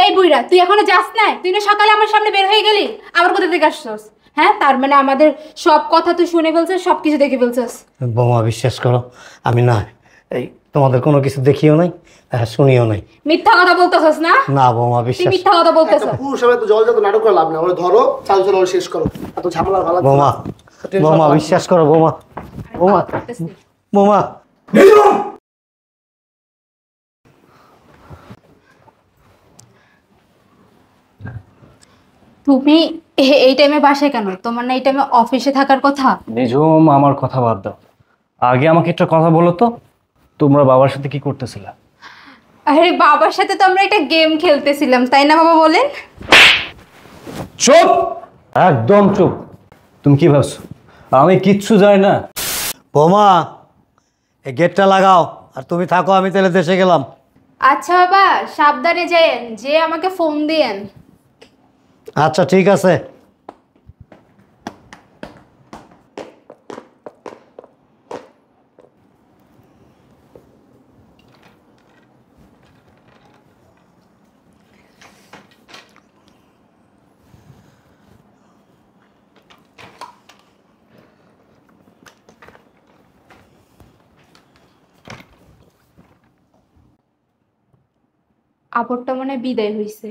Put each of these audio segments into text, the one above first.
এই বুইড়া, তুই এখনো যাস না? তুই না সকালে আমার সামনে বের হয়ে গেলি, আবার কোথা থেকে আসছস? হ্যাঁ, তার মানে আমাদের সব কথা তুই শুনে ফেলছিস, সব কিছু দেখে ফেলছিস। বৌমা বিশ্বাস করো, আমি না এই তোমাদের কোনো কিছু দেখিও নাই, শুনিও নাই। মিথ্যা কথা বলতেছস না? না বৌমা তুই বিশ্বাস। মিথ্যা কথা বলতেছস। পুরুষ হবে তো জল যত নাটক করে লাভ না, ওরে ধরো চাল চাল ওরে শেষ করো, এত ঝামেলা ভালো লাগছে না। বৌমা বৌমা বিশ্বাস করো বৌমা, বৌমা বৌমা। তুমি এই টাইমে বাসায় কেন? তোমার না এই টাইমে অফিসে থাকার কথা। নিজম, আমার কথা বাদ দাও, আগে আমাকে একটা কথা বলো তো, তোমরা বাবার সাথে কি করতেছিলা? আরে বাবার সাথে তো আমরা একটা গেম খেলতেছিলাম, তাই না বাবা বলেন? চুপ, একদম চুপ। তুমি কি ভাবছো আমি কিচ্ছু জানি না? বৌমা এই গেটটা লাগাও, আর তুমি থাকো, আমি তাহলে দেশে গেলাম। আচ্ছা বাবা, সাবধানে যায়েন, যে আমাকে ফোন দিয়েন। আচ্ছা ঠিক আছে। আপরটা মনে হয় বিদায় হইছে,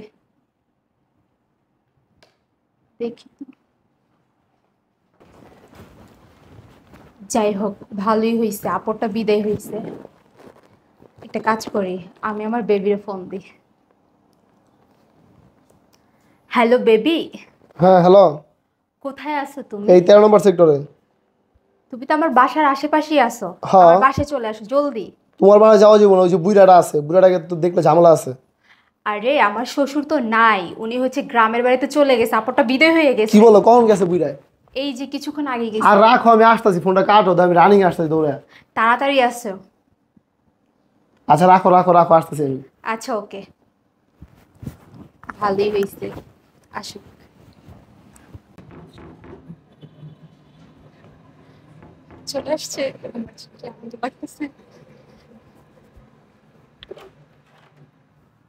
দেখি তো। যাই হোক, ভালোই হইছে, আপরটা বিদায় হইছে। একটা কাজ করি, আমি আমার বেবির ফোন দিই। Hello baby. হ্যাঁ হ্যালো, কোথায় আছো তুমি? এই 13 নম্বর সেক্টরে। তুমি তো আমার বাসার আশেপাশেই আছো। হ্যাঁ। আমার বাসায় চলে আসো জলদি। তোমার বাড়ি যাওয়া যাবে না, ওই যে বুইড়াটা আছে, বুইড়াটাকে তো দেখলে ঝামেলা আছে। আরে আমার শ্বশুর তো নাই, উনি হচ্ছে গ্রামের বাড়িতে চলে গেছে, আপরটা বিদায় হয়ে গেছে। কি বলো, কখন গেছে বুইড়ায়? এই যে কিছুক্ষণ আগে গেছে। আর রাখো, আমি আসতেছি, ফোনটা কাটো, আমি রানিং আসতেছি দৌড়ে। তাড়াতাড়ি আসো। আচ্ছা রাখো রাখো রাখো, আসতেছি আমি। আচ্ছা ওকে, ভালোই হয়েছে, আসুক। চলে আসছে, কেমন লাগতেছে।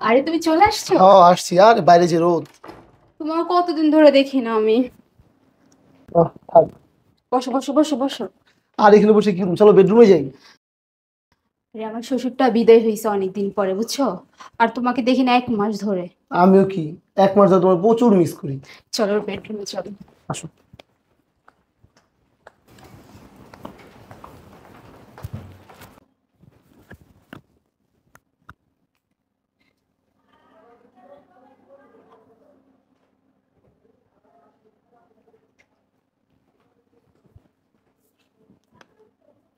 আরে তুমি চলে আসছো? হ্যাঁ আসছি, আর বাইরে যে রোদ। তোমার কতদিন ধরে দেখি না আমি। থাক। বসো বসো বসো বসো। আর এখানে বসে কি করবো? চলো বেডরুমে যাই। আরে আমার শ্বশুরটা বিদায় হয়েছে অনেকদিন পরে, বুঝছো? আর তোমাকে দেখি না 1 মাস ধরে। আমিও কি 1 মাস ধরে তোমার প্রচুর মিস করি। চলো বেডরুমে চলো। আসো।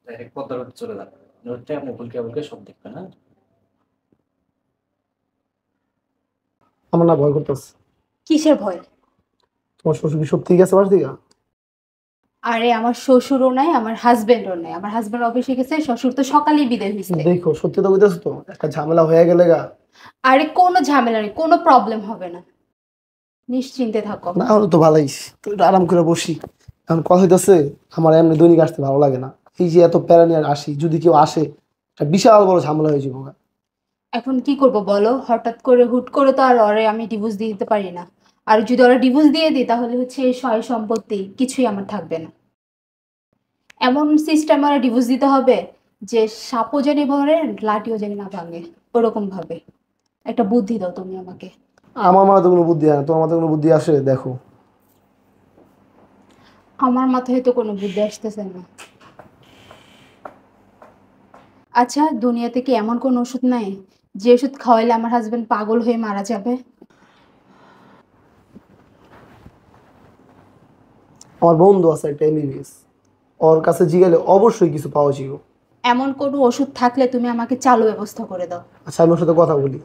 ডাইরেক্ট পদ্মার রোড চলে যাবে, রোডটা আপনি ভুলকে ভুলকে সব দেখবেন। হ্যাঁ, আমার না ভয় করতেছে। কিসের ভয়? তোমার শ্বশুর কি সত্যি গেছে বাস দিকা? আরে আমার শ্বশুরও নাই, আমার হাজবেন্ডও নাই। আমার হাজবেন্ড অফিসে গেছে, শ্বশুর তো সকালেই বিদায় হয়েছে। দেখো সত্যি তো কইতেছো তো, একটা ঝামেলা হয়ে গেলে গা। আরে কোনো ঝামেলা নেই, কোনো প্রবলেম হবে না, নিশ্চিন্তে থাকো। না হলে তো ভালোই, তো একটু আরাম করে বসি। এখন কথা হইতেছে, আমার এমনি দৈনিক আসতে ভালো লাগে না। এই যে এত প্যারা নিয়ে আসি, যদি কেউ আসে একটা বিশাল বড় ঝামেলা হয়ে যাবো। এখন কি করব বলো? হঠাৎ করে হুট করে তো আর ওরে আমি ডিভোর্স দিয়ে দিতে পারি না। আর যদি ওরা ডিভোর্স দিয়ে দিই, তাহলে হচ্ছে এই সয় সম্পত্তি কিছুই আমার থাকবে না। এমন সিস্টেম ওরা ডিভোর্স দিতে হবে যে সাপও জানি ভরে, লাঠিও জানি না ভাঙে, ওরকম ভাবে একটা বুদ্ধি দাও তুমি আমাকে। আমার মাথায় তো কোনো বুদ্ধি হয় না, তোমার মাথায় কোনো বুদ্ধি আসে দেখো। আমার মাথায় তো কোনো বুদ্ধি আসতেছে না। আচ্ছা, দুনিয়াতে কি এমন কোন ওষুধ নাই যে ওষুধ খাওয়াইলে আমার হাজবেন্ড পাগল হয়ে মারা যাবে? আমার বন্ধু আছে একটা এমবিবিএস, ওর কাছে জিগেলে অবশ্যই কিছু পাওয়া যাবে। এমন কোনো ওষুধ থাকলে তুমি আমাকে চালু ব্যবস্থা করে দাও। আচ্ছা আমি ওর সাথে কথা বলি।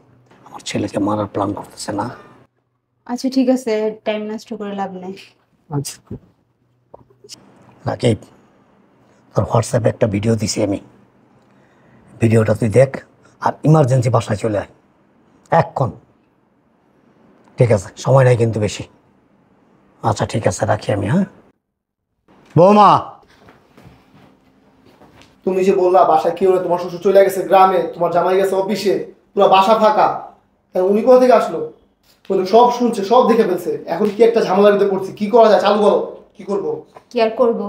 আমার ছেলেকে মারার প্ল্যান করতেছে না? আচ্ছা ঠিক আছে, টাইম নষ্ট করে লাভ নেই। আচ্ছা নাকি তোর হোয়াটসঅ্যাপে একটা ভিডিও দিছি আমি, ভিডিওটা তুই দেখ, আর ইমার্জেন্সি বাসায় চলে আয় এক্ষণ। ঠিক আছে, সময় নাই কিন্তু বেশি। আচ্ছা ঠিক আছে, রাখি আমি। হ্যাঁ বৌমা। তুমি যে বললা বাসায় কেউ না, তোমার শ্বশুর চলে গেছে গ্রামে, তোমার জামাই গেছে অফিসে, পুরো বাসা ফাঁকা, তাই উনি কোথা থেকে আসলো? ও তো সব শুনছে, সব দেখে ফেলছে। এখন কি একটা ঝামেলার ভিতরে পড়ছি, কি করা যায় চালু করো, কি করবো? কি আর করবো,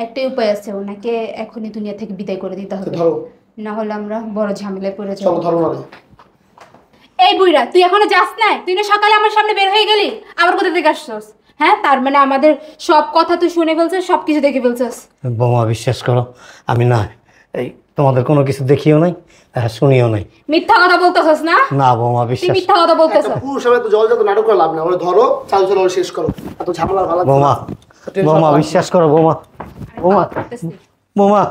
একটাই উপায় আছে, ওনাকে এখনই দুনিয়া থেকে বিদায় করে দিতে হবে, ধরো, না হলে আমরা বড় ঝামেলায় পড়ে চলো যাবো। ধরো না। এই বুইরা, তুই এখনো যাস না? তুই না সকালে আমার সামনে বের হয়ে গেলি, আবার কোথা থেকে আসছস? হ্যাঁ, তার মানে আমাদের সব কথা তুই শুনে ফেলছিস, সব কিছু দেখে ফেলছিস। বৌমা বিশ্বাস করো, আমি না এই তোমাদের কোনো কিছু দেখিও নাই, শুনিও নাই। মিথ্যা কথা বলতেছস না? না বৌমা তুই বিশ্বাস। মিথ্যা কথা বলতেছস। পুরুষ হবে তো জল যত নাটক করে লাভ না, ওরা ধরো চালু চলো, ওরা শেষ করো। এত ঝামেলা ভালো লাগছে না। বৌমা, বৌমা বিশ্বাস করো বৌমা, বৌমা, বৌমা।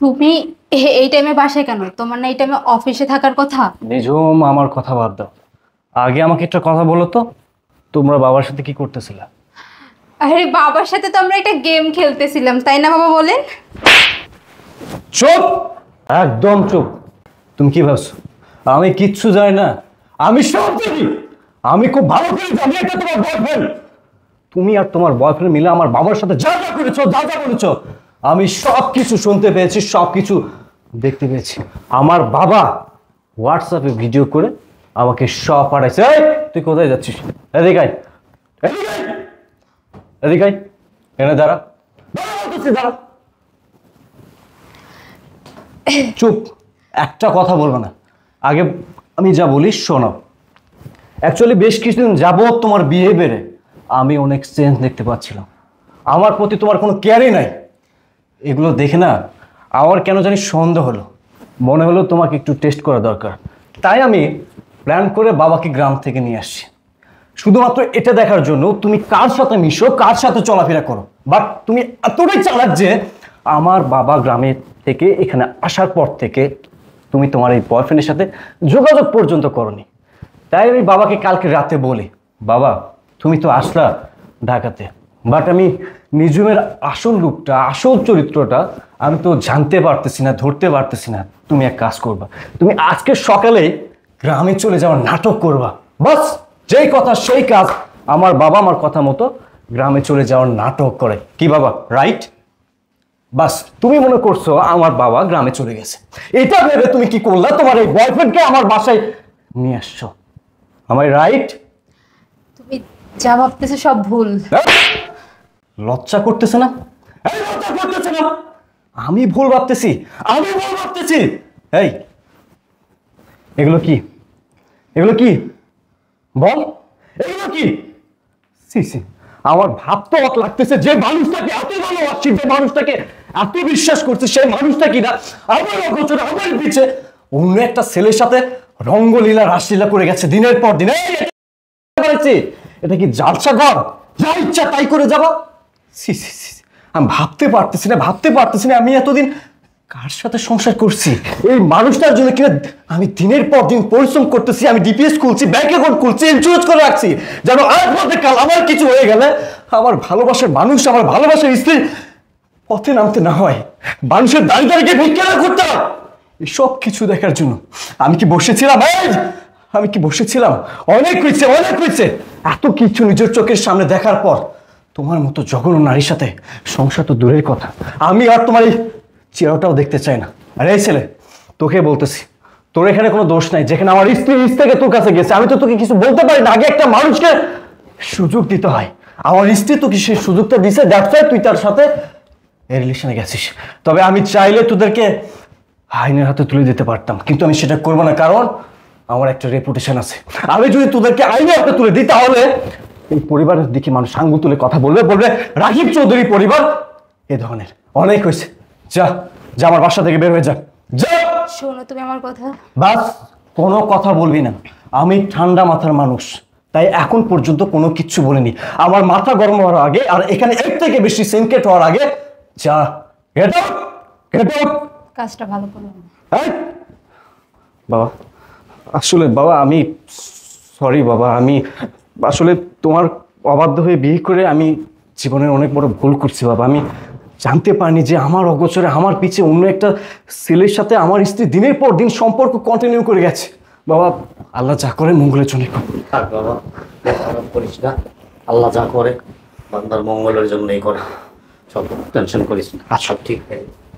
তুমি এই টাইমে বাসায় কেন? তোমার না এই টাইমে অফিসে থাকার কথা? নিজম, আমার কথা বাদ দাও, আগে আমাকে একটা কথা বলো তো, তোমরা বাবার সাথে কি করতেছিলে? আরে বাবার সাথে তো আমরা একটা গেম খেলতেছিলাম, তাই না বাবা বলেন? চুপ, একদম চুপ। তুমি কি ভাবছো আমি কিচ্ছু জানি না? আমি সব জানি, আমি খুব ভালো করে জানি এটা তোমার বয়ফ্রেন্ড। তুমি আর তোমার বয়ফ্রেন্ড মিলে আমার বাবার সাথে যা যা করেছো, যা যা করেছো, আমি সব কিছু শুনতে পেয়েছি, সব কিছু দেখতে পেয়েছি। আমার বাবা হোয়াটসঅ্যাপে ভিডিও করে আমাকে সব পাঠাইছে। এই, তুই কোথায় যাচ্ছিস? এদিকে আয়, এদিকে আয়, এদিকে আয়, এনে দাঁড়া, দাঁড়া। চুপ, একটা কথা বলবো না। আগে আমি যা বলি শোনো। অ্যাকচুয়ালি বেশ কিছুদিন যাবত তোমার বিহেভিয়ারে আমি অনেক চেঞ্জ দেখতে পাচ্ছিলাম। আমার প্রতি তোমার কোনো কেয়ারই নাই। এগুলো দেখে না আমার কেন জানি সন্দেহ হলো, মনে হলো তোমাকে একটু টেস্ট করা দরকার। তাই আমি প্ল্যান করে বাবাকে গ্রাম থেকে নিয়ে আসছি, শুধুমাত্র এটা দেখার জন্য তুমি কার সাথে মিশো, কার সাথে চলাফেরা করো। বাট তুমি এতটাই চালাক যে আমার বাবা গ্রামে থেকে এখানে আসার পর থেকে তুমি তোমার এই বয়ফ্রেন্ডের সাথে যোগাযোগ পর্যন্ত করনি। তাই আমি বাবাকে কালকে রাতে বলি, বাবা তুমি তো আসলা ঢাকাতে, বাট আমি নিজুমের আসল রূপটা, আসল চরিত্রটা আমি তো জানতে পারতেছি না, ধরতে পারতেছি না। তুমি এক কাজ করবা, তুমি আজকে সকালে গ্রামে চলে যাওয়ার নাটক করবা। বাস যেই কথা সেই কাজ। আমার বাবা আমার কথা মতো গ্রামে চলে যাওয়ার নাটক করে। কি বাবা, রাইট? বাস তুমি মনে করছো আমার বাবা গ্রামে চলে গেছে, এটা ভেবে তুমি কি করলা, তোমার এই বয়ফ্রেন্ডকে আমার বাসায় নিয়ে আসছো। আমার রাইট? তুমি যা ভাবতেছো সব ভুল। লজ্জা করতেছে না? এই, লজ্জা করতেছে না? আমি ভুল ভাবতেছি, আমি ভুল ভাবতেছি। এই, এগুলো কি, এগুলো কি বল, এগুলো কি? সি সি, আমার ভাবতে অবাক লাগতেছে, যে মানুষটাকে এত ভালোবাসছি, যে মানুষটাকে এত বিশ্বাস করছে, সেই মানুষটা কিনা আমার অগোচর, আমার পিছে অন্য একটা ছেলের সাথে রঙ্গলীলা রাসলীলা করে গেছে দিনের পর দিন। এটা কি জালসা ঘর, যা ইচ্ছা তাই করে যাবা? সি সি সি, আমি ভাবতে পারতেছি না, ভাবতে পারতেছি না আমি এতদিন কার সাথে সংসার করছি। এই মানুষটার জন্য কিনা আমি দিনের পর দিন পরিশ্রম করতেছি, আমি ডিপিএস খুলছি, ব্যাংক অ্যাকাউন্ট খুলছি, ইন্স্যুরেন্স করে রাখছি, যেন আজ বলতে কাল আমার কিছু হয়ে গেলে আমার ভালোবাসার মানুষ, আমার ভালোবাসার স্ত্রী পথে নামতে না হয়, মানুষের দাঁড়িয়ে দাঁড়িয়ে ভিক্ষা না করতে হয়। এই সব কিছু দেখার জন্য আমি কি বসেছিলাম? আমি কি বসেছিলাম? অনেক হয়েছে, অনেক হয়েছে। এত কিছু নিজের চোখের সামনে দেখার পর তোমার মতো জঘন্য নারীর সাথে সংসার তো দূরের কথা, আমি আর তোমার এই চেহারাটাও দেখতে চাই না। আর এই ছেলে, তোকে বলতেছি, তোর এখানে কোনো দোষ নাই। যেখানে আমার স্ত্রী থেকে তোর কাছে গেছে, আমি তো তোকে কিছু বলতে পারি না। আগে একটা মানুষকে সুযোগ দিতে হয়। আমার স্ত্রী তোকে সেই সুযোগটা দিছে, দ্যাটস ওয়াই তুই তার সাথে এই রিলেশনে গেছিস। তবে আমি চাইলে তোদেরকে আইনের হাতে তুলে দিতে পারতাম, কিন্তু আমি সেটা করবো না, কারণ আমার একটা রেপুটেশন আছে। আমি যদি তোদেরকে আইনের হাতে তুলে দিই, তাহলে এই পরিবারের দিকে মানুষ আঙ্গুল তুলে কথা বলবে, বলবে রাজীব চৌধুরী পরিবার এ ধরনের। অনেক হয়েছে, যা যা, আমার বাসা থেকে বের হয়ে যা, যা। শোনো তুমি আমার কথা। বাস, কোনো কথা বলবি না। আমি ঠান্ডা মাথার মানুষ, তাই এখন পর্যন্ত কোনো কিচ্ছু বলিনি। আমার মাথা গরম হওয়ার আগে আর এখানে এর থেকে বেশি সেনকেট হওয়ার আগে যা, গেট আউট, গেট আউট। কাজটা ভালো করো। বাবা, আসলে বাবা আমি সরি বাবা, আমি আসলে তোমার অবাধ্য হয়ে বিয়ে করে আমি জীবনের অনেক বড় ভুল করছি বাবা। আমি জানতে পারিনি যে আমার অগোচরে আমার পিছে অন্য একটা ছেলের সাথে আমার স্ত্রী দিনের পর দিন সম্পর্ক কন্টিনিউ করে গেছে। বাবা, আল্লাহ যা করে মঙ্গলের জন্য। থাক বাবা, খারাপ করিস না। আল্লাহ যা করে বান্দার মঙ্গলের জন্যই করে, সব টেনশন করিস না, সব ঠিক হয়ে যাবে।